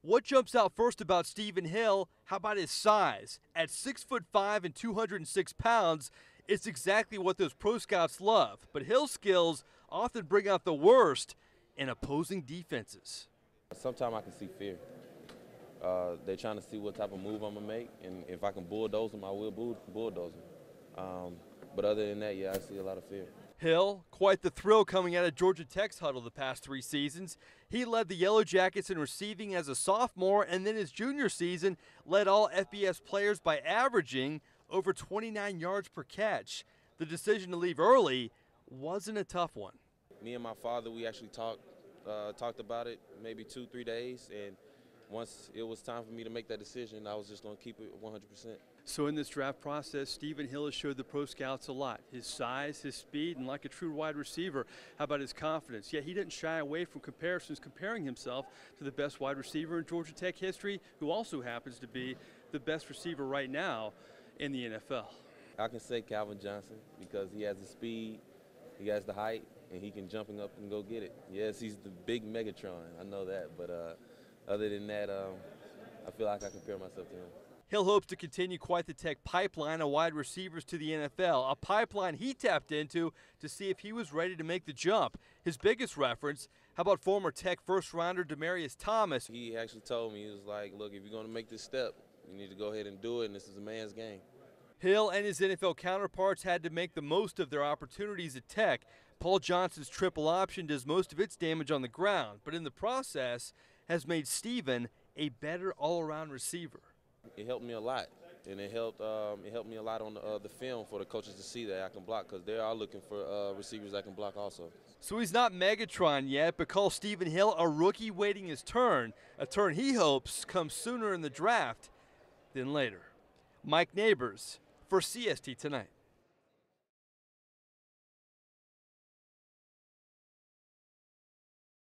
What jumps out first about Stephen Hill? How about his size? At 6'5" and 206 pounds, it's exactly what those pro scouts love. But Hill's skills often bring out the worst in opposing defenses. Sometimes I can see fear. They're trying to see what type of move I'm going to make, and if I can bulldoze them, I will bulldoze them. But other than that, yeah, I see a lot of fear. Hill, quite the thrill coming out of Georgia Tech's huddle the past 3 seasons. He led the Yellow Jackets in receiving as a sophomore, and then his junior season led all FBS players by averaging over 29 yards per catch. The decision to leave early wasn't a tough one. Me and my father, we actually talked about it maybe 2-3 days, and once it was time for me to make that decision, I was just going to keep it 100%. So in this draft process, Stephen Hill has showed the pro scouts a lot. His size, his speed, and like a true wide receiver, how about his confidence? Yet he didn't shy away from comparisons, comparing himself to the best wide receiver in Georgia Tech history, who also happens to be the best receiver right now in the NFL. I can say Calvin Johnson because he has the speed, he has the height, and he can jumping up and go get it. Yes, he's the big Megatron, I know that, but other than that, I feel like I compare myself to him. Hill hopes to continue quite the Tech pipeline of wide receivers to the NFL, a pipeline he tapped into to see if he was ready to make the jump. His biggest reference, how about former Tech first-rounder Demaryius Thomas? He actually told me, he was like, look, if you're going to make this step, you need to go ahead and do it, and this is a man's game. Hill and his NFL counterparts had to make the most of their opportunities at Tech. Paul Johnson's triple option does most of its damage on the ground, but in the process has made Stephen a better all-around receiver. It helped me a lot, and it helped me a lot on the film for the coaches to see that I can block, because they are looking for receivers that can block also. So he's not Megatron yet, but call Stephen Hill a rookie waiting his turn, a turn he hopes comes sooner in the draft than later. Mike Neighbors for CST Tonight.